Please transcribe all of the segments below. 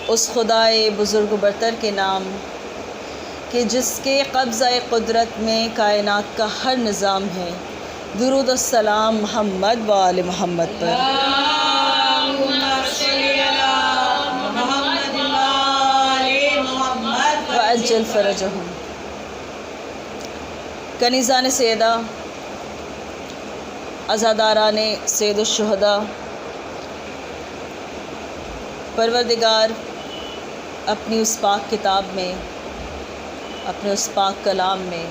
اس خدائے بزرگ و برتر کے نام کہ جس کے قبضہ قدرت میں کائنات کا ہر نظام ہے۔ درود و السلام محمد و آل محمد پر۔ وعجل فرجہم۔ کنیزان سیدہ، عزاداران سید الشہداء، پروردگار اپنی اس پاک کتاب میں، اپنے اس پاک کلام میں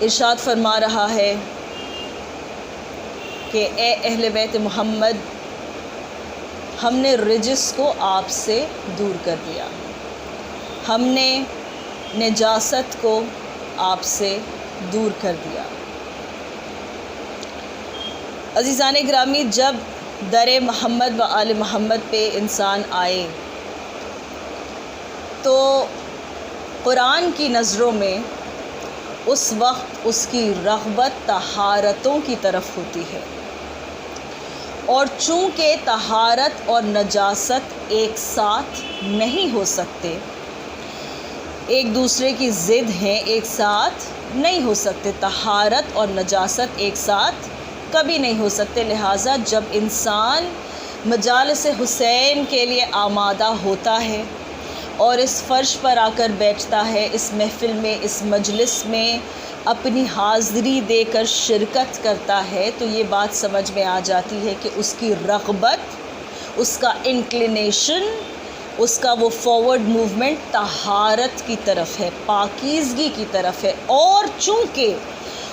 ارشاد فرما رہا ہے کہ اے اہل بیت محمد، ہم نے رجس کو آپ سے دور کر دیا، ہم نے نجاست کو آپ سے دور کر دیا۔ عزیزان گرامی، جب در محمد و آل محمد پہ انسان آئے تو قرآن کی نظروں میں اس وقت اس کی رغبت طہارتوں کی طرف ہوتی ہے، اور چونکہ طہارت اور نجاست ایک ساتھ نہیں ہو سکتے، ایک دوسرے کی ضد ہیں، ایک ساتھ نہیں ہو سکتے، طہارت اور نجاست ایک ساتھ کبھی نہیں ہو سکتے، لہٰذا جب انسان مجالس حسین کے لیے آمادہ ہوتا ہے اور اس فرش پر آ کر بیٹھتا ہے، اس محفل میں، اس مجلس میں اپنی حاضری دے کر شرکت کرتا ہے، تو یہ بات سمجھ میں آ جاتی ہے کہ اس کی رغبت، اس کا انکلینیشن، اس کا وہ فارورڈ موومنٹ طہارت کی طرف ہے، پاکیزگی کی طرف ہے، اور چونکہ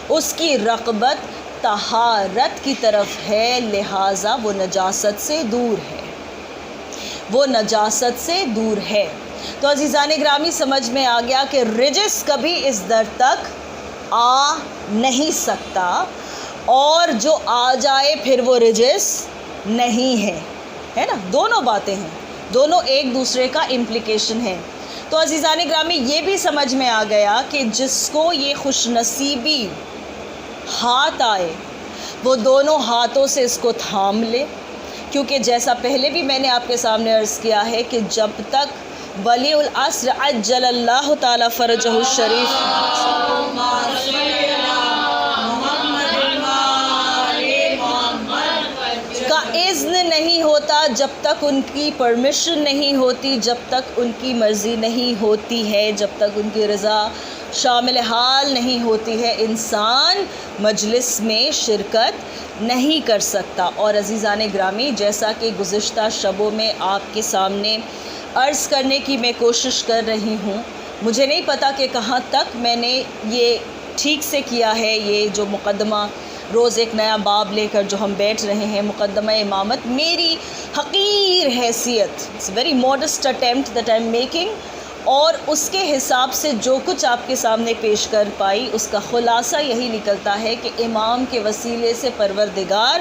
اس کی رغبت طہارت کی طرف ہے، لہٰذا وہ نجاست سے دور ہے، وہ نجاست سے دور ہے۔ تو عزیزان گرامی، سمجھ میں آ گیا کہ رجس کبھی اس در تک آ نہیں سکتا، اور جو آ جائے پھر وہ رجس نہیں ہے نا، دونوں باتیں ہیں، دونوں ایک دوسرے کا امپلیکیشن ہے۔ تو عزیزان گرامی، یہ بھی سمجھ میں آ گیا کہ جس کو یہ خوش نصیبی ہاتھ آئے وہ دونوں ہاتھوں سے اس کو تھام لے، کیونکہ جیسا پہلے بھی میں نے آپ کے سامنے عرض کیا ہے کہ جب تک ولی العصر عجل اللہ تعالی فرجہ الشریف کا اذن نہیں ہوتا، جب تک ان کی پرمیشن نہیں ہوتی، جب تک ان کی مرضی نہیں ہوتی ہے، جب تک ان کی رضا شامل حال نہیں ہوتی ہے، انسان مجلس میں شرکت نہیں کر سکتا۔ اور عزیزان گرامی، جیسا کہ گزشتہ شبوں میں آپ کے سامنے عرض کرنے کی میں کوشش کر رہی ہوں، مجھے نہیں پتا کہ کہاں تک میں نے یہ ٹھیک سے کیا ہے، یہ جو مقدمہ روز ایک نیا باب لے کر جو ہم بیٹھ رہے ہیں، مقدمہ امامت، میری حقیر حیثیت، it's very modest attempt that I am making, اور اس کے حساب سے جو کچھ آپ کے سامنے پیش کر پائی، اس کا خلاصہ یہی نکلتا ہے کہ امام کے وسیلے سے پروردگار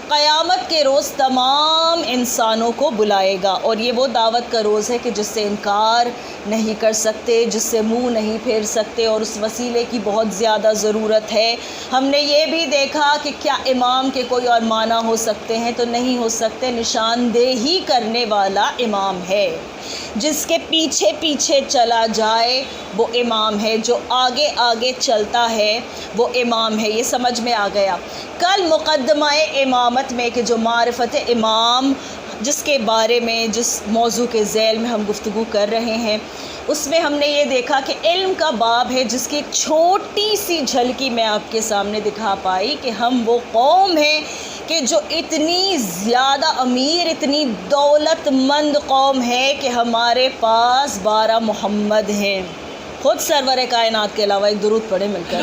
قیامت کے روز تمام انسانوں کو بلائے گا، اور یہ وہ دعوت کا روز ہے کہ جس سے انکار نہیں کر سکتے، جس سے منہ نہیں پھیر سکتے، اور اس وسیلے کی بہت زیادہ ضرورت ہے۔ ہم نے یہ بھی دیکھا کہ کیا امام کے کوئی اور معنی ہو سکتے ہیں؟ تو نہیں ہو سکتے۔ نشاندہی کرنے والا امام ہے، جس کے پیچھے پیچھے چلا جائے وہ امام ہے، جو آگے آگے چلتا ہے وہ امام ہے۔ یہ سمجھ میں آ گیا۔ کل مقدمہ امامت میں کہ جو معرفت امام، جس کے بارے میں، جس موضوع کے ذیل میں ہم گفتگو کر رہے ہیں، اس میں ہم نے یہ دیکھا کہ علم کا باب ہے، جس کی ایک چھوٹی سی جھلکی میں آپ کے سامنے دکھا پائی کہ ہم وہ قوم ہیں کہ جو اتنی زیادہ امیر، اتنی دولت مند قوم ہے کہ ہمارے پاس 12 محمد ہیں۔ خود سرور کائنات کے علاوہ ایک درود پڑھیں مل کر،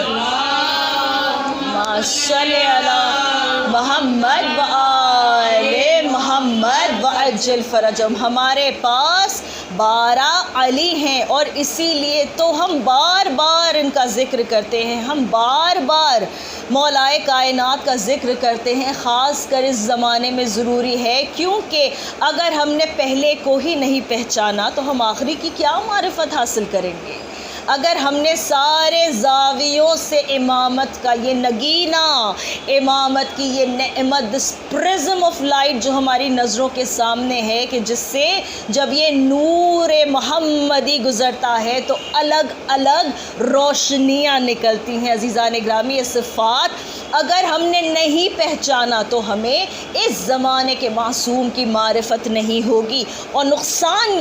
صلی علی محمد و آل محمد وعجل فرجہم۔ ہمارے پاس 12 علی ہیں، اور اسی لیے تو ہم بار بار ان کا ذکر کرتے ہیں، ہم بار بار مولائے کائنات کا ذکر کرتے ہیں، خاص کر اس زمانے میں ضروری ہے، کیونکہ اگر ہم نے پہلے کو ہی نہیں پہچانا تو ہم آخری کی کیا معرفت حاصل کریں گے؟ اگر ہم نے سارے زاویوں سے امامت کا یہ نگینہ، امامت کی یہ نعمت، دس پرزم آف لائٹ جو ہماری نظروں کے سامنے ہے، کہ جس سے جب یہ نور محمدی گزرتا ہے تو الگ الگ روشنیاں نکلتی ہیں۔ عزیزان گرامی، یہ صفات اگر ہم نے نہیں پہچانا تو ہمیں اس زمانے کے معصوم کی معرفت نہیں ہوگی۔ اور نقصان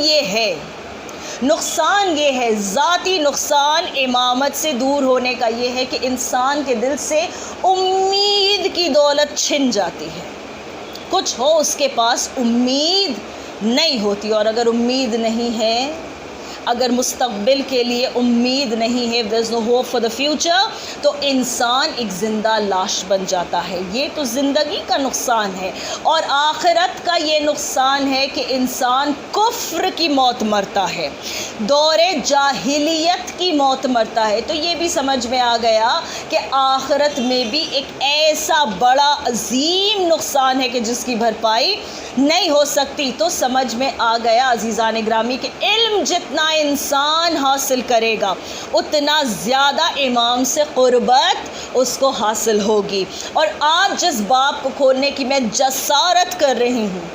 یہ ہے ذاتی نقصان امامت سے دور ہونے کا، یہ ہے کہ انسان کے دل سے امید کی دولت چھن جاتی ہے۔ کچھ ہو اس کے پاس، امید نہیں ہوتی، اور اگر امید نہیں ہے، اگر مستقبل کے لیے امید نہیں ہے، there is no hope for the future، تو انسان ایک زندہ لاش بن جاتا ہے۔ یہ تو زندگی کا نقصان ہے، اور آخرت کا یہ نقصان ہے کہ انسان کفر کی موت مرتا ہے، دور جاہلیت کی موت مرتا ہے۔ تو یہ بھی سمجھ میں آ گیا کہ آخرت میں بھی ایک ایسا بڑا عظیم نقصان ہے کہ جس کی بھرپائی نہیں ہو سکتی۔ تو سمجھ میں آ گیا عزیزان گرامی کہ علم جتنا انسان حاصل کرے گا اتنا زیادہ امام سے قربت اس کو حاصل ہوگی۔ اور آج جس باب کو کھولنے کی میں جسارت کر رہی ہوں،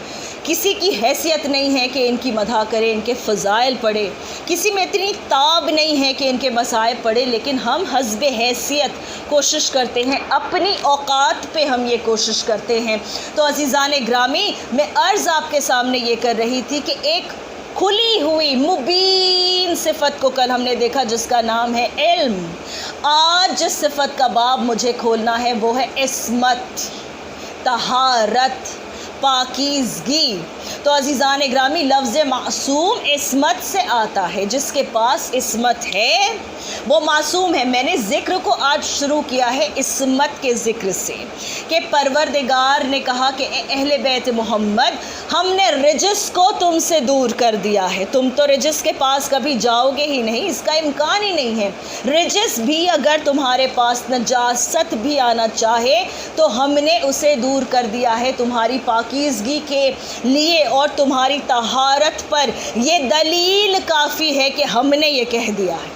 کسی کی حیثیت نہیں ہے کہ ان کی مدح کرے، ان کے فضائل پڑھے، کسی میں اتنی تاب نہیں ہے کہ ان کے مصائب پڑھے، لیکن ہم حسب حیثیت کوشش کرتے ہیں، اپنی اوقات پہ ہم یہ کوشش کرتے ہیں۔ تو عزیزان گرامی، میں عرض آپ کے سامنے یہ کر رہی تھی کہ ایک کھلی ہوئی مبین صفت کو کل ہم نے دیکھا جس کا نام ہے علم۔ آج جس صفت کا باب مجھے کھولنا ہے وہ ہے عصمت، طہارت، پاکیزگی۔ تو عزیزان گرامی، لفظ معصوم عصمت سے آتا ہے، جس کے پاس عصمت ہے وہ معصوم ہے۔ میں نے ذکر کو آج شروع کیا ہے عصمت کے ذکر سے، کہ پروردگار نے کہا کہ اے اہل بیت محمد، ہم نے رجس کو تم سے دور کر دیا ہے۔ تم تو رجس کے پاس کبھی جاؤ گے ہی نہیں، اس کا امکان ہی نہیں ہے۔ رجس بھی اگر تمہارے پاس نجاست بھی آنا چاہے تو ہم نے اسے دور کر دیا ہے تمہاری پاکیزگی کے لیے، اور تمہاری طہارت پر یہ دلیل کافی ہے کہ ہم نے یہ کہہ دیا ہے۔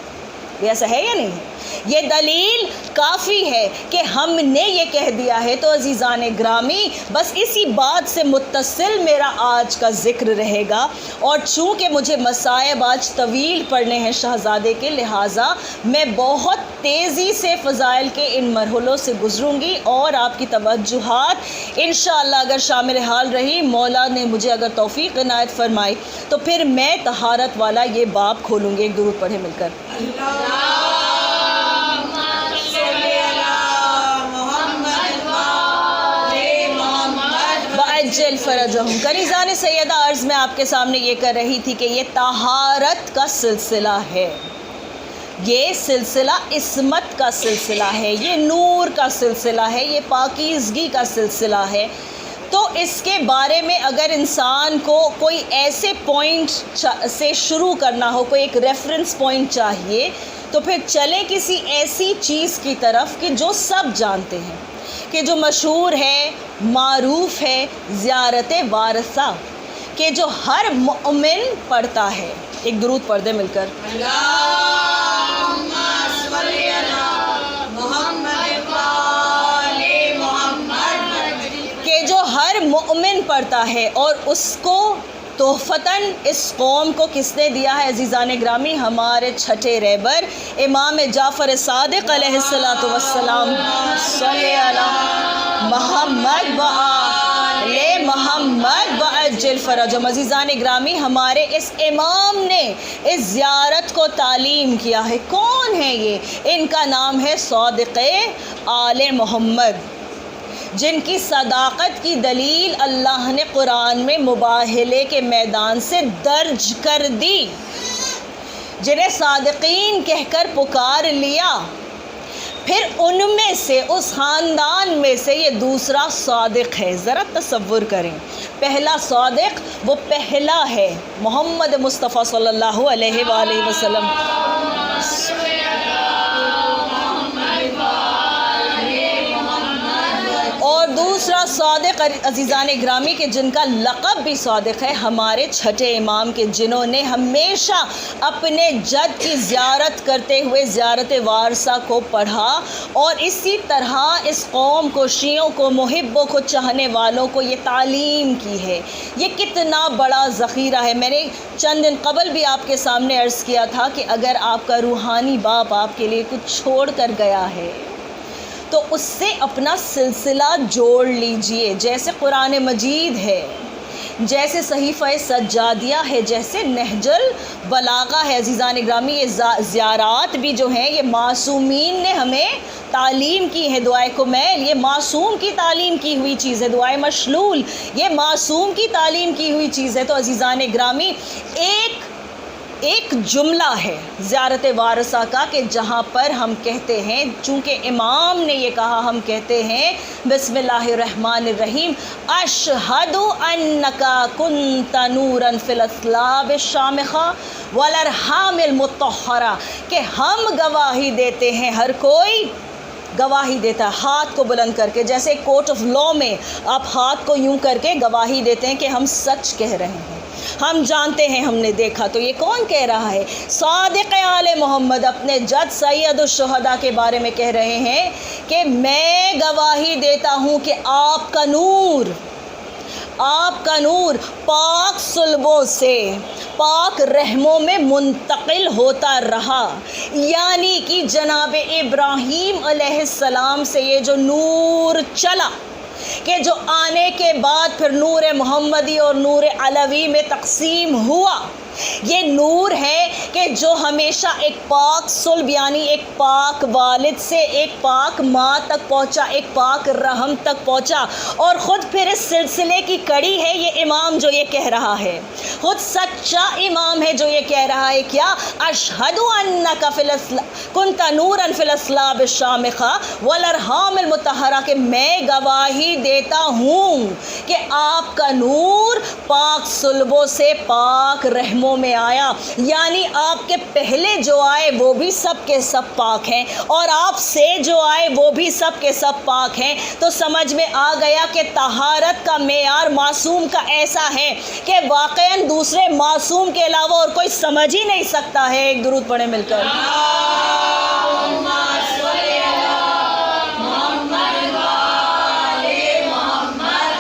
ایسا ہے یا نہیں ہے؟ یہ دلیل کافی ہے کہ ہم نے یہ کہہ دیا ہے۔ تو عزیزان گرامی، بس اسی بات سے متصل میرا آج کا ذکر رہے گا، اور چونکہ مجھے مصائب آج طویل پڑھنے ہیں شہزادے کے، لہٰذا میں بہت تیزی سے فضائل کے ان مرحلوں سے گزروں گی، اور آپ کی توجہات انشاءاللہ اگر شامل حال رہی، مولا نے مجھے اگر توفیق عنایت فرمائی، تو پھر میں طہارت والا یہ باب کھولوں گی۔ ایک درود پڑھیں مل کر۔ وَعَجِّلْ فَرَجَهُمْ۔ کنیزان سیدہ، عرض میں آپ کے سامنے یہ کر رہی تھی کہ یہ طہارت کا سلسلہ ہے، یہ سلسلہ عصمت کا سلسلہ ہے، یہ نور کا سلسلہ ہے، یہ پاکیزگی کا سلسلہ ہے۔ تو اس کے بارے میں اگر انسان کو کوئی ایسے پوائنٹ سے شروع کرنا ہو، کوئی ایک ریفرنس پوائنٹ چاہیے، تو پھر چلیں کسی ایسی چیز کی طرف کہ جو سب جانتے ہیں، کہ جو مشہور ہے، معروف ہے، زیارت وارثہ، کہ جو ہر مومن پڑھتا ہے۔ ایک درود پڑھ دیں مل کر۔ اللہم صلی علی محمد وآل محمد، کہ جو ہر مومن پڑھتا ہے، اور اس کو تحفتاً اس قوم کو کس نے دیا ہے عزیزان گرامی؟ ہمارے چھٹے رہبر امام جعفر صادق علیہ السلام، صلی علی محمد وآل محمد وعجل فرجهم۔ عزیزان گرامی، ہمارے اس امام نے اس زیارت کو تعلیم کیا ہے۔ کون ہے یہ؟ ان کا نام ہے صادق آل محمد، جن کی صداقت کی دلیل اللہ نے قرآن میں مباہلے کے میدان سے درج کر دی، جنہیں صادقین کہہ کر پکار لیا۔ پھر ان میں سے، اس خاندان میں سے یہ دوسرا صادق ہے۔ ذرا تصور کریں، پہلا صادق وہ پہلا ہے محمد مصطفیٰ صلی اللہ علیہ وآلہ وسلم، اور دوسرا صادق عزیزان گرامی کے جن کا لقب بھی صادق ہے، ہمارے چھٹے امام کے، جنہوں نے ہمیشہ اپنے جد کی زیارت کرتے ہوئے زیارت وارثہ کو پڑھا، اور اسی طرح اس قوم کو، شیعوں کو، محبوں کو، چاہنے والوں کو یہ تعلیم کی ہے۔ یہ کتنا بڑا ذخیرہ ہے۔ میں نے چند دن قبل بھی آپ کے سامنے عرض کیا تھا کہ اگر آپ کا روحانی باپ آپ کے لیے کچھ چھوڑ کر گیا ہے تو اس سے اپنا سلسلہ جوڑ لیجئے، جیسے قرآن مجید ہے، جیسے صحیفہ سجادیہ ہے، جیسے نہج البلاغہ ہے۔ عزیزان گرامی، یہ زیارات بھی جو ہیں یہ معصومین نے ہمیں تعلیم کی ہے۔ دعائے کمیل یہ معصوم کی تعلیم کی ہوئی چیز ہے، دعائے مشلول یہ معصوم کی تعلیم کی ہوئی چیز ہے۔ تو عزیزان گرامی، ایک جملہ ہے زیارت وارثہ کا کہ جہاں پر ہم کہتے ہیں، چونکہ امام نے یہ کہا، ہم کہتے ہیں بسم اللہ الرحمن الرحیم، اشہد انک کنت نورا فی الاصلاب الشامخہ والارحام المطہرہ، کہ ہم گواہی دیتے ہیں، ہر کوئی گواہی دیتا ہے ہاتھ کو بلند کر کے، جیسے کورٹ آف لاء میں آپ ہاتھ کو یوں کر کے گواہی دیتے ہیں کہ ہم سچ کہہ رہے ہیں، ہم جانتے ہیں، ہم نے دیکھا۔ تو یہ کون کہہ رہا ہے؟ صادق آل محمد اپنے جد سید الشہداء کے بارے میں کہہ رہے ہیں کہ میں گواہی دیتا ہوں کہ آپ کا نور پاک صلبوں سے پاک رحموں میں منتقل ہوتا رہا، یعنی کہ جناب ابراہیم علیہ السلام سے یہ جو نور چلا، کہ جو آنے کے بعد پھر نور محمدی اور نور علوی میں تقسیم ہوا، یہ نور ہے کہ جو ہمیشہ ایک پاک صلب یعنی ایک پاک والد سے ایک پاک ماں تک پہنچا، ایک پاک رحم تک پہنچا، اور خود پھر اس سلسلے کی کڑی ہے یہ امام جو یہ کہہ رہا ہے، خود سچا امام ہے جو یہ کہہ رہا ہے کیا؟ اشہد انک کنت نورا فی الاصلاب الشامخہ والارحام المطہرہ، کہ میں گواہی دیتا ہوں کہ آپ کا نور پاک صلبوں سے پاک رحموں میں آیا، یعنی آپ کے پہلے جو آئے وہ بھی سب کے سب پاک ہیں، اور آپ سے جو آئے وہ بھی سب کے سب پاک ہیں۔ تو سمجھ میں آ گیا کہ طہارت کا معیار معصوم کا ایسا ہے کہ واقعاً دوسرے معصوم کے علاوہ اور کوئی سمجھ ہی نہیں سکتا ہے۔ ایک درود پڑھیں مل کر۔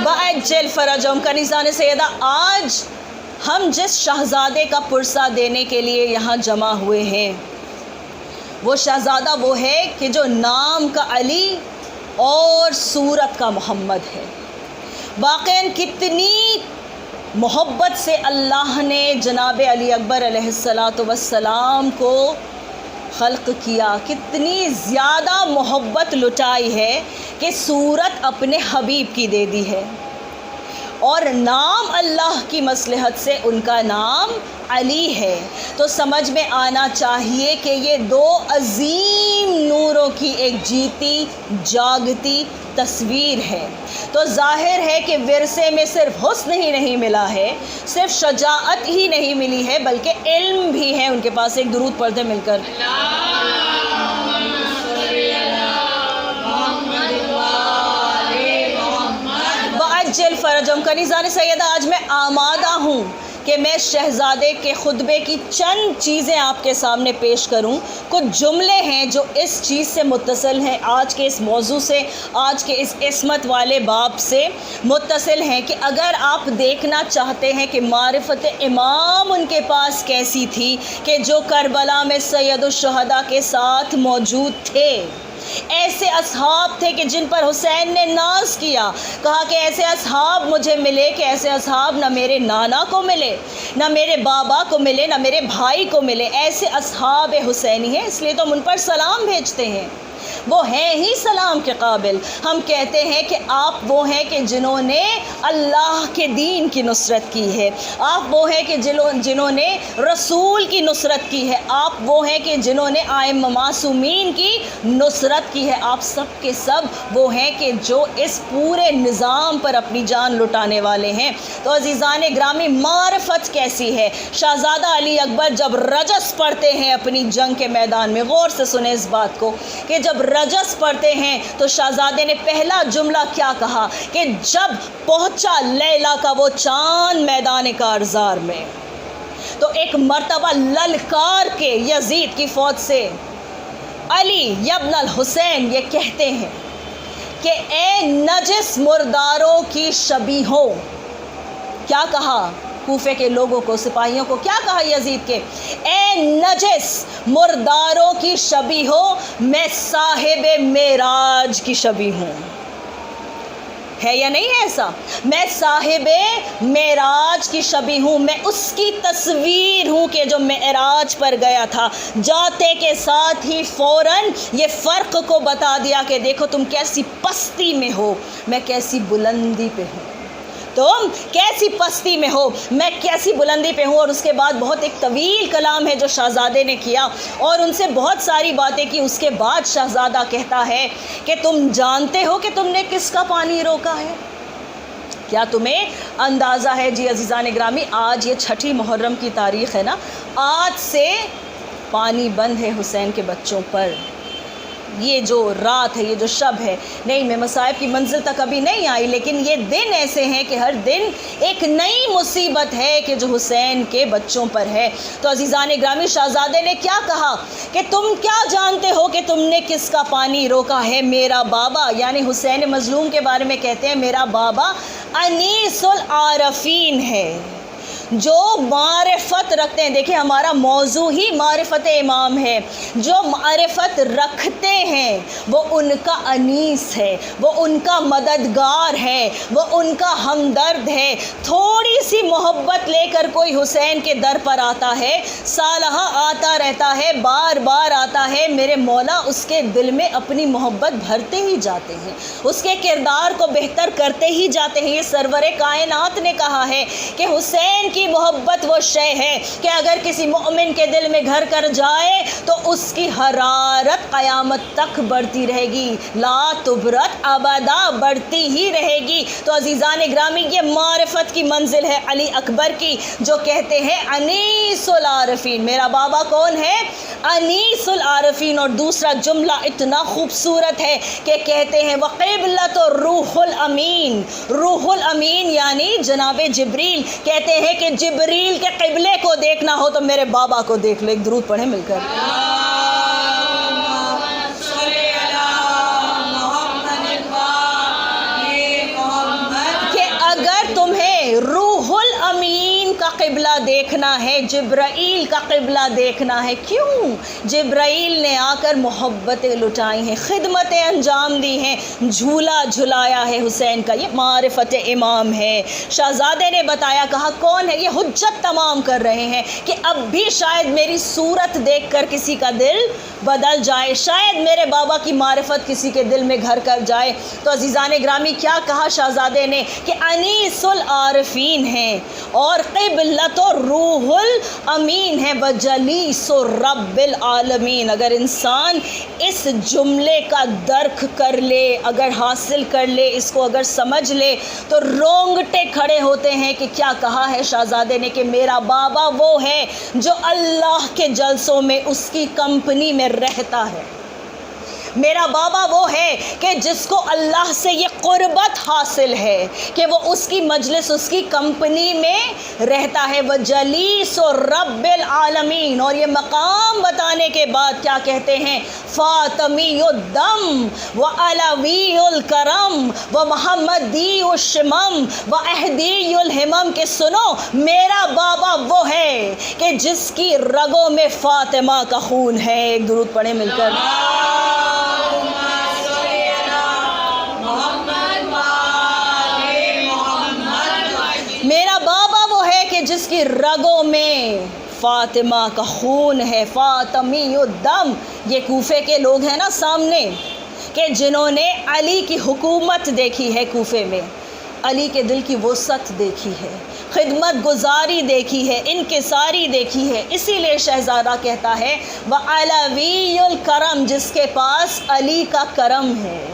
بَعَجِّلْ فَرَجَهُمْ کنیزان سیدہ، آج ہم جس شہزادے کا پرسہ دینے کے لیے یہاں جمع ہوئے ہیں، وہ شہزادہ وہ ہے کہ جو نام کا علی اور صورت کا محمد ہے۔ واقعاً کتنی محبت سے اللہ نے جناب علی اکبر علیہ السلام کو خلق کیا، کتنی زیادہ محبت لٹائی ہے کہ صورت اپنے حبیب کی دے دی ہے، اور نام اللہ کی مصلحت سے ان کا نام علی ہے۔ تو سمجھ میں آنا چاہیے کہ یہ دو عظیم نوروں کی ایک جیتی جاگتی تصویر ہے۔ تو ظاہر ہے کہ ورثے میں صرف حسن ہی نہیں ملا ہے، صرف شجاعت ہی نہیں ملی ہے، بلکہ علم بھی ہے ان کے پاس۔ ایک درود پڑھتے مل کر۔ بَعَجِّلْ فَرَجَهُمْ کنیزان سیدہ، آج میں آمادہ ہوں کہ میں شہزادے کے خطبے کی چند چیزیں آپ کے سامنے پیش کروں۔ کچھ جملے ہیں جو اس چیز سے متصل ہیں، آج کے اس موضوع سے، آج کے اس عصمت والے باب سے متصل ہیں، کہ اگر آپ دیکھنا چاہتے ہیں کہ معرفت امام ان کے پاس کیسی تھی، کہ جو کربلا میں سید الشہداء کے ساتھ موجود تھے، ایسے اصحاب تھے کہ جن پر حسین نے ناز کیا، کہا کہ ایسے اصحاب مجھے ملے کہ ایسے اصحاب نہ میرے نانا کو ملے، نہ میرے بابا کو ملے، نہ میرے بھائی کو ملے، ایسے اصحاب حسینی ہیں، اس لیے تو ہم ان پر سلام بھیجتے ہیں، وہ ہیں ہی سلام کے قابل۔ ہم کہتے ہیں کہ آپ وہ ہیں کہ جنہوں نے اللہ کے دین کی نصرت کی ہے، آپ وہ ہیں کہ جنہوں نے رسول کی نصرت کی ہے، آپ وہ ہیں کہ جنہوں نے ائمہ معصومین کی نصرت کی ہے، آپ سب کے سب وہ ہیں کہ جو اس پورے نظام پر اپنی جان لٹانے والے ہیں۔ تو عزیزان گرامی، معرفت کیسی ہے؟ شہزادہ علی اکبر جب رجس پڑھتے ہیں اپنی جنگ کے میدان میں، غور سے سنیں اس بات کو، کہ جب رجس پڑھتے ہیں تو شہزادے نے پہلا جملہ کیا کہا کہ جب پہنچا لیلا کا وہ چاند میدان کارزار میں، تو ایک مرتبہ للکار کے یزید کی فوج سے علی یبن الحسین یہ کہتے ہیں کہ اے نجس مرداروں کی شبیہوں، کیا کہا کوفے کے لوگوں کو، سپاہیوں کو کیا کہا یزید کے، اے نجس مرداروں کی شبیہوں، میں صاحب معراج کی شبیہ ہوں. ہے یا نہیں ہے ایسا؟ میں صاحب معراج کی شبیہ ہوں، میں اس کی تصویر ہوں کہ جو معراج پر گیا تھا. جاتے کے ساتھ ہی فوراً یہ فرق کو بتا دیا کہ دیکھو تم کیسی پستی میں ہو، میں کیسی بلندی پہ ہوں. تم کیسی پستی میں ہو، میں کیسی بلندی پہ ہوں. اور اس کے بعد بہت ایک طویل کلام ہے جو شہزادے نے کیا اور ان سے بہت ساری باتیں کی. اس کے بعد شہزادہ کہتا ہے کہ تم جانتے ہو کہ تم نے کس کا پانی روکا ہے؟ کیا تمہیں اندازہ ہے؟ جی عزیزان گرامی، آج یہ 6 محرم کی تاریخ ہے نا، آج سے پانی بند ہے حسین کے بچوں پر. یہ جو رات ہے، یہ جو شب ہے، نہیں میں مصائب کی منزل تک ابھی نہیں آئی، لیکن یہ دن ایسے ہیں کہ ہر دن ایک نئی مصیبت ہے کہ جو حسین کے بچوں پر ہے. تو عزیزان گرامی، شہزادے نے کیا کہا کہ تم کیا جانتے ہو کہ تم نے کس کا پانی روکا ہے؟ میرا بابا، یعنی حسین مظلوم کے بارے میں کہتے ہیں میرا بابا انیس العارفین ہے، جو معرفت رکھتے ہیں. دیکھیں ہمارا موضوع ہی معرفت امام ہے. جو معرفت رکھتے ہیں وہ ان کا انیس ہے، وہ ان کا مددگار ہے، وہ ان کا ہمدرد ہے. تھوڑی سی محبت لے کر کوئی حسین کے در پر آتا ہے، سالہا آتا رہتا ہے، بار بار آتا ہے، میرے مولا اس کے دل میں اپنی محبت بھرتے ہی جاتے ہیں، اس کے کردار کو بہتر کرتے ہی جاتے ہیں. یہ سرور کائنات نے کہا ہے کہ حسین کی محبت وہ شے ہے کہ اگر کسی مومن کے دل میں گھر کر جائے تو اس کی حرارت قیامت تک بڑھتی رہے گی، لا تبرد، ابدا بڑھتی ہی رہے گی. تو عزیزان گرامی، یہ معرفت کی منزل ہے علی اکبر کی، جو کہتے ہیں انیس العارفین. میرا بابا کون ہے؟ انیس العارفین. اور دوسرا جملہ اتنا خوبصورت ہے کہ کہتے ہیں وقبلۃ الروح الامین. روح الامین یعنی جناب جبریل. کہتے ہیں کہ جبریل کے قبلے کو دیکھنا ہو تو میرے بابا کو دیکھ لو. ایک درود پڑھیں مل کر. کہ اگر تمہیں روح الامین کا قبلہ دیکھنا ہے، جبرائیل کا قبلہ دیکھنا ہے. کیوں؟ جبرائیل نے آ کر محبتیں لٹائی ہیں، خدمتیں انجام دی ہیں، جھولا جھلایا ہے حسین کا. یہ معرفت امام ہے. شہزادے نے بتایا، کہا کون ہے؟ یہ حجت تمام کر رہے ہیں کہ اب بھی شاید میری صورت دیکھ کر کسی کا دل بدل جائے، شاید میرے بابا کی معرفت کسی کے دل میں گھر کر جائے. تو عزیزان گرامی، کیا کہا شہزادے نے کہ انیس العارفین ہیں اور قبلۃ الروح الامین ہے وجلیس رب العالمین. اگر انسان اس جملے کا درک کر لے، اگر حاصل کر لے، اس کو اگر سمجھ لے تو رونگٹے کھڑے ہوتے ہیں کہ کیا کہا ہے شہزادے نے کہ میرا بابا وہ ہے جو اللہ کے جلسوں میں اس کی کمپنی میں رہتا ہے. میرا بابا وہ ہے کہ جس کو اللہ سے یہ قربت حاصل ہے کہ وہ اس کی مجلس، اس کی کمپنی میں رہتا ہے. وجلیس رب العالمین. اور یہ مقام بتانے کے بعد کیا کہتے ہیں؟ فاطمی الدم و علوی الکرم و محمدی الشمم و اہدی الہمم. کہ سنو، میرا بابا وہ ہے کہ جس کی رگوں میں فاطمہ کا خون ہے. ایک درود پڑھیں مل کر. میرا بابا وہ ہے کہ جس کی رگوں میں فاطمہ کا خون ہے. فاطمی الدم. یہ کوفے کے لوگ ہیں نا سامنے، کہ جنہوں نے علی کی حکومت دیکھی ہے کوفے میں، علی کے دل کی وسعت دیکھی ہے، خدمت گزاری دیکھی ہے، انکساری دیکھی ہے. اسی لیے شہزادہ کہتا ہے وعلوی الکرم، جس کے پاس علی کا کرم ہے،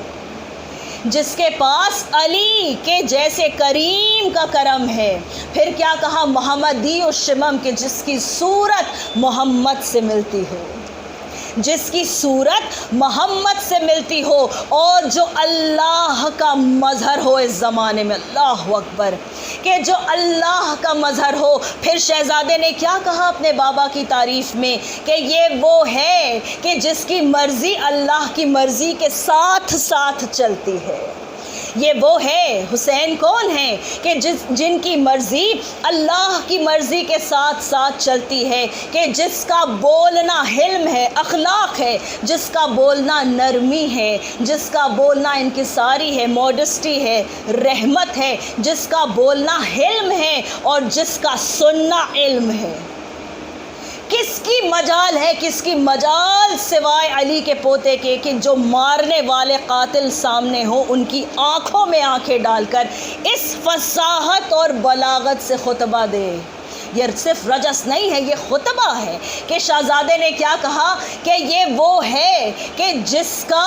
جس کے پاس علی کے جیسے کریم کا کرم ہے. پھر کیا کہا؟ محمدی الشمم، کہ جس کی صورت محمد سے ملتی ہو. جس کی صورت محمد سے ملتی ہو اور جو اللہ کا مظہر ہو اس زمانے میں. اللہ اکبر، کہ جو اللہ کا مظہر ہو. پھر شہزادے نے کیا کہا اپنے بابا کی تعریف میں کہ یہ وہ ہے کہ جس کی مرضی اللہ کی مرضی کے ساتھ ساتھ چلتی ہے. یہ وہ ہے، حسین کون ہے کہ جن کی مرضی اللہ کی مرضی کے ساتھ ساتھ چلتی ہے، کہ جس کا بولنا حلم ہے، اخلاق ہے، جس کا بولنا نرمی ہے، جس کا بولنا انکساری ہے، موڈسٹی ہے، رحمت ہے، جس کا بولنا حلم ہے اور جس کا سننا علم ہے. کس کی مجال ہے، کس کی مجال سوائے علی کے پوتے کے کہ جو مارنے والے قاتل سامنے ہو ان کی آنکھوں میں آنکھیں ڈال کر اس فصاحت اور بلاغت سے خطبہ دے. یہ صرف رجس نہیں ہے، یہ خطبہ ہے کہ شہزادے نے کیا کہا کہ یہ وہ ہے کہ جس کا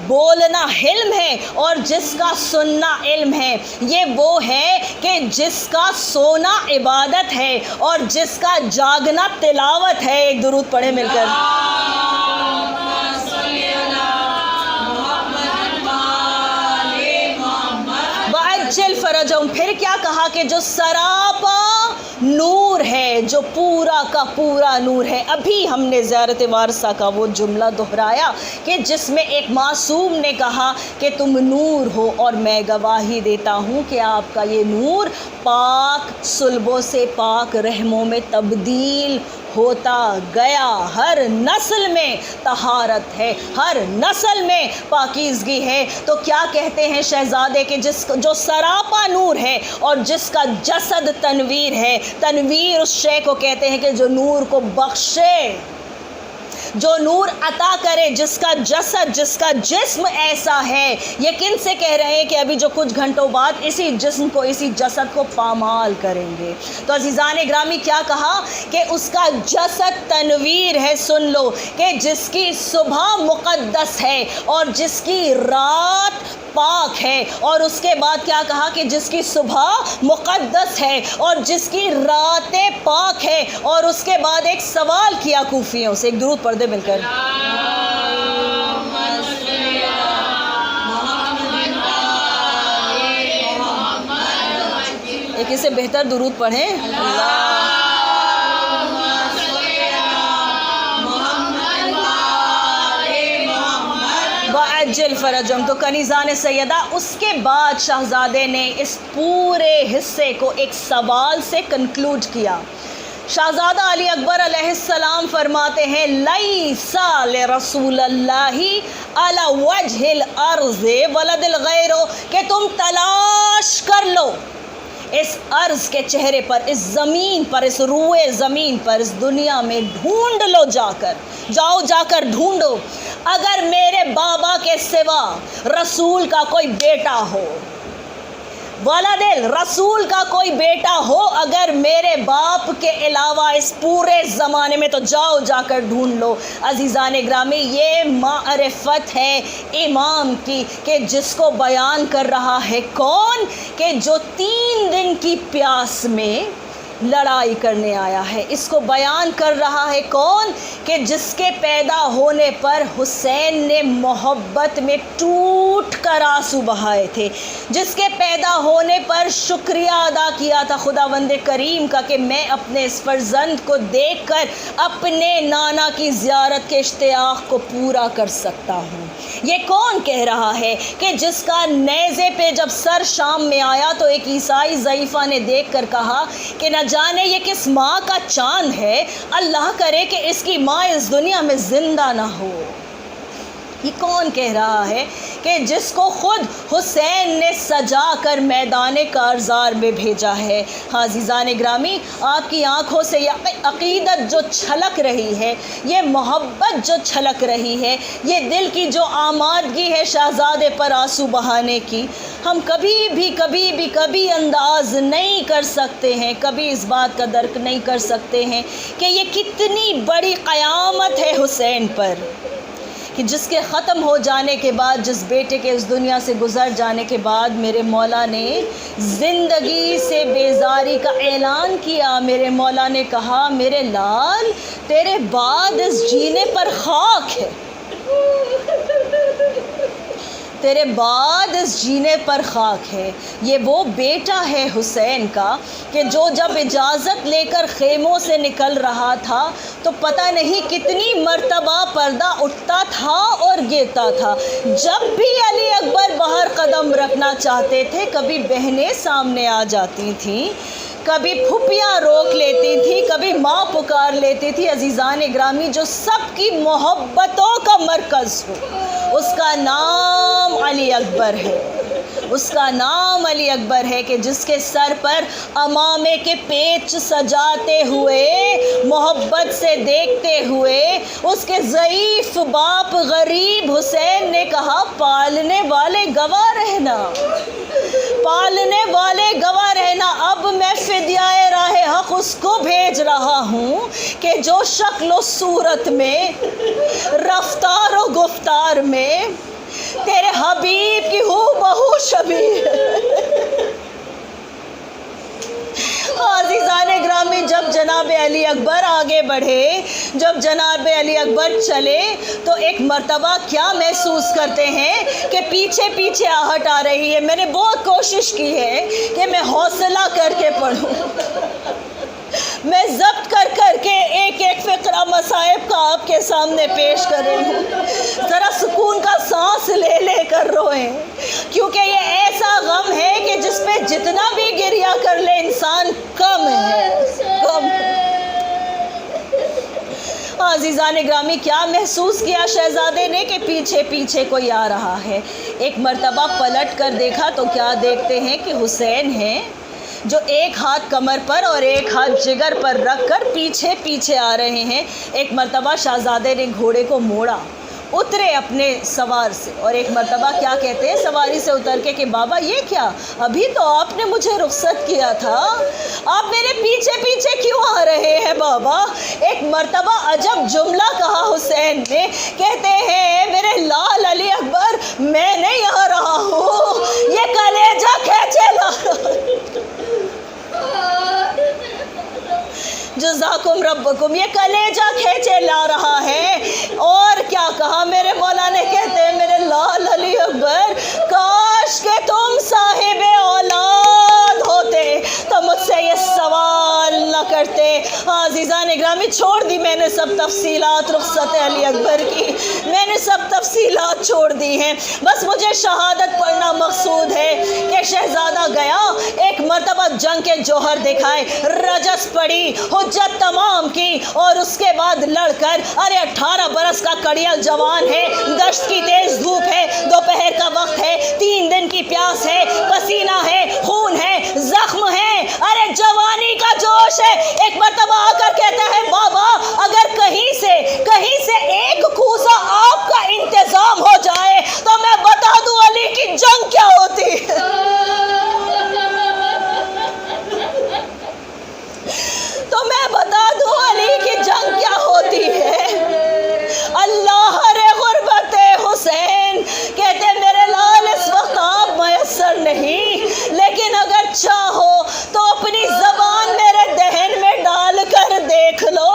بولنا حلم ہے اور جس کا سننا علم ہے. یہ وہ ہے کہ جس کا سونا عبادت ہے اور جس کا جاگنا تلاوت ہے. ایک درود پڑھے مل کر. وَعَجِّلْ فَرَجَهُمْ. پھر کیا کہا کہ جو سراپا نور ہے، جو پورا کا پورا نور ہے. ابھی ہم نے زیارت وارثہ کا وہ جملہ دہرایا کہ جس میں ایک معصوم نے کہا کہ تم نور ہو اور میں گواہی دیتا ہوں کہ آپ کا یہ نور پاک صلبوں سے پاک رحموں میں تبدیل ہوتا گیا. ہر نسل میں طہارت ہے، ہر نسل میں پاکیزگی ہے. تو کیا کہتے ہیں شہزادے کہ جو سراپا نور ہے اور جس کا جسد تنویر ہے. تنویر اس شے کو کہتے ہیں کہ جو نور کو بخشے، جو نور عطا کرے، جس کا جسد، جس کا جسم ایسا ہے. یہ کن سے کہہ رہے ہیں کہ ابھی جو کچھ گھنٹوں بعد اسی جسم کو، اسی جسد کو پامال کریں گے. تو عزیزان گرامی کیا کہا کہ اس کا جسد تنویر ہے. سن لو کہ جس کی صبح مقدس ہے اور جس کی رات پاک ہے. اور اس کے بعد کیا کہا کہ جس کی صبح مقدس ہے اور جس کی راتیں پاک ہے. اور اس کے بعد ایک سوال کیا کوفیوں سے. ایک درود پڑھ دے مل کر. ایک اس سے بہتر درود پڑھیں. وَعَجِّلْ فَرَجَهُمْ. تو کنیزان سیدہ اس کے بعد شہزادے نے اس پورے حصے کو ایک سوال سے کنکلوڈ کیا. شہزادہ علی اکبر علیہ السلام فرماتے ہیں لَيْسَ لِرَسُولِ اللَّهِ عَلَى وَجْهِ الْأَرْضِ وَلَدِ الْغَيْرُ. کہ تم تلاش کر لو اس عرض کے چہرے پر، اس زمین پر، اس روئے زمین پر، اس دنیا میں ڈھونڈ لو. جا کر ڈھونڈو اگر میرے بابا کے سوا رسول کا کوئی بیٹا ہو، ولد رسول کا کوئی بیٹا ہو اگر میرے باپ کے علاوہ اس پورے زمانے میں، تو جا کر ڈھونڈ لو. عزیزان گرامی یہ معرفت ہے امام کی کہ جس کو بیان کر رہا ہے کون؟ کہ جو 3 دن کی پیاس میں لڑائی کرنے آیا ہے. اس کو بیان کر رہا ہے کون؟ کہ جس کے پیدا ہونے پر حسین نے محبت میں ٹوٹ کر آنسو بہائے تھے، جس کے پیدا ہونے پر شکریہ ادا کیا تھا خداوند کریم کا کہ میں اپنے اس فرزند کو دیکھ کر اپنے نانا کی زیارت کے اشتیاق کو پورا کر سکتا ہوں. یہ کون کہہ رہا ہے کہ جس کا نیزے پہ جب سر شام میں آیا تو ایک عیسائی ضعیفہ نے دیکھ کر کہا کہ نہ جانے یہ کس ماں کا چاند ہے، اللہ کرے کہ اس کی ماں اس دنیا میں زندہ نہ ہو. یہ کون کہہ رہا ہے کہ جس کو خود حسین نے سجا کر میدان کارزار میں بھیجا ہے. ہاں عزیزان گرامی آپ کی آنکھوں سے یہ عقیدت جو چھلک رہی ہے، یہ محبت جو چھلک رہی ہے، یہ دل کی جو آمادگی ہے شہزادے پر آنسو بہانے کی، ہم کبھی انداز نہیں کر سکتے ہیں، کبھی اس بات کا درک نہیں کر سکتے ہیں کہ یہ کتنی بڑی قیامت ہے حسین پر، کہ جس کے ختم ہو جانے کے بعد، جس بیٹے کے اس دنیا سے گزر جانے کے بعد میرے مولا نے زندگی سے بیزاری کا اعلان کیا۔ میرے مولا نے کہا میرے لال تیرے بعد اس جینے پر خاک ہے، تیرے بعد اس جینے پر خاک ہے۔ یہ وہ بیٹا ہے حسین کا کہ جو جب اجازت لے کر خیموں سے نکل رہا تھا تو پتہ نہیں کتنی مرتبہ پردہ اٹھتا تھا اور گرتا تھا۔ جب بھی علی اکبر باہر قدم رکھنا چاہتے تھے، کبھی بہنیں سامنے آ جاتی تھیں، کبھی پھپھیاں روک لیتی تھی، کبھی ماں پکار لیتی تھی۔ عزیزان گرامی، جو سب کی محبتوں کا مرکز ہو، اس کا نام علی اکبر ہے، اس کا نام علی اکبر ہے کہ جس کے سر پر امامے کے پیچ سجاتے ہوئے، محبت سے دیکھتے ہوئے اس کے ضعیف باپ غریب حسین نے کہا پالنے والے گواہ رہنا، پالنے والے گواہ رہنا، اب میں فدیہ راہ حق اس کو بھیج رہا ہوں کہ جو شکل و صورت میں، رفتار و گفتار میں تیرے حبیب کی ہو بہو شبیہ۔ عزیزان گرامی، جب جناب علی اکبر آگے بڑھے، جب جناب علی اکبر چلے تو ایک مرتبہ کیا محسوس کرتے ہیں کہ پیچھے پیچھے آہٹ آ رہی ہے۔ میں نے بہت کوشش کی ہے کہ میں حوصلہ کر کے پڑھوں، میں ضبط کر کے ایک ایک فقرہ مصائب کا آپ کے سامنے پیش کر رہی ہوں۔ ذرا سکون کا سانس لے لے کر روئیں، کیونکہ یہ ایسا غم ہے کہ جس پہ جتنا بھی گریہ کر لے انسان کم ہے، کم ہے۔ عزیزان گرامی، کیا محسوس کیا شہزادے نے کہ پیچھے پیچھے کوئی آ رہا ہے۔ ایک مرتبہ پلٹ کر دیکھا تو کیا دیکھتے ہیں کہ حسین ہیں جو ایک ہاتھ کمر پر اور ایک ہاتھ جگر پر رکھ کر پیچھے پیچھے آ رہے ہیں۔ ایک مرتبہ شہزادے نے گھوڑے کو موڑا، اترے اپنے سوار سے، اور ایک مرتبہ کیا کہتے ہیں سواری سے اتر کے کہ بابا یہ کیا، ابھی تو آپ نے مجھے رخصت کیا تھا، آپ میرے پیچھے پیچھے کیوں آ رہے ہیں بابا؟ ایک مرتبہ عجب جملہ کہا حسین نے، کہتے ہیں میرے لال علی اکبر میں نہیں آ رہا ہوں، یہ کلیجہ کھینچے لا رہا جزاکم ربکم، یہ کلیجہ کھینچے لا رہا ہے۔ اور کیا کہا میرے مولا نے، کہتے ہیں میرے لال علی اکبر کاش کہ تم صاحب اولاد ہوتے تو مجھ سے یہ سوال نہ کرتے۔ عزیزان گرامی، چھوڑ دی میں نے سب تفصیلات رخصت علی اکبر کی، میں نے سب تفصیلات چھوڑ دی ہیں، بس مجھے شہادت پڑھنا مقصود ہے کہ شہزادہ گیا، ایک مرتبہ جنگ کے جوہر دکھائے، رجس پڑی، حجت تمام کی، اور اس کے بعد لڑ کر، ارے 18 برس کا کڑیل جوان ہے، دشت کی تیز دھوپ ہے، دوپہر کا وقت ہے، 3 دن کی پیاس ہے، پسینہ ہے، خون ہے، زخم ہے، ارے جوانی کا جوش ہے۔ ایک مرتبہ آ کر کہتا ہے بابا اگر کہیں سے ایک کوسہ آپ کا انتظام ہو جائے تو میں بتا دوں علی کی جنگ کیا ہوتی ہے۔ تو میں بتا دوں علی کی جنگ کیا ہوتی ہے۔ اللہ رے غربت حسین، کہتے میرے لال اس وقت آپ میسر نہیں، لیکن اگر چاہو تو اپنی زبان میرے دہن میں ڈال کر دیکھ لو۔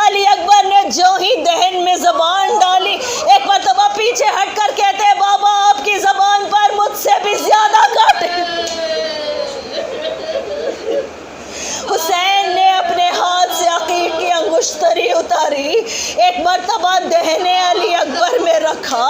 علی اکبر نے جو ہی دہن میں زبان ڈالی، ایک مرتبہ پیچھے ہٹ کر کہتے ہیں بابا آپ کی زبان پر مجھ سے بھی زیادہ کاٹے۔ حسین نے اپنے ہاتھ سے عقیق کی انگشتری اتاری، ایک مرتبہ دہنے علی اکبر میں رکھا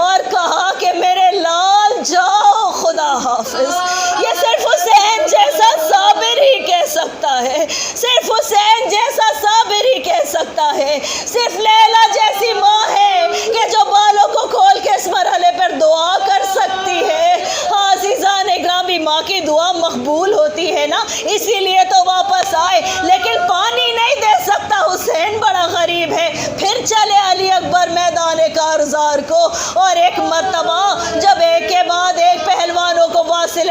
اور کہا کہ میرے لال جاؤ خدا حافظ۔ یہ صرف حسین جیسا صابر ہی کہہ سکتا ہے، صرف حسین جیسا صابر ہی کہہ سکتا ہے، صرف لیلا جیسی ماں ہے کہ جو بالوں کو کھول کے اس مرحلے پر دعا کر سکتی ہے۔ عزیزان گرامی، ماں کی دعا مقبول ہوتی ہے نا، اسی لیے تو واپس آئے، لیکن پانی نہیں دے سکتا، حسین بڑا غریب ہے۔ پھر چلے علی اکبر میدان کارزار کو، اور ایک مرتبہ جب ایک کے بعد ایک پہلوانوں کو واصل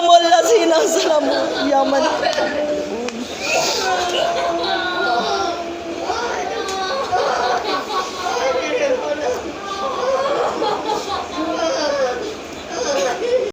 ظلموا الذين ظلموا یا من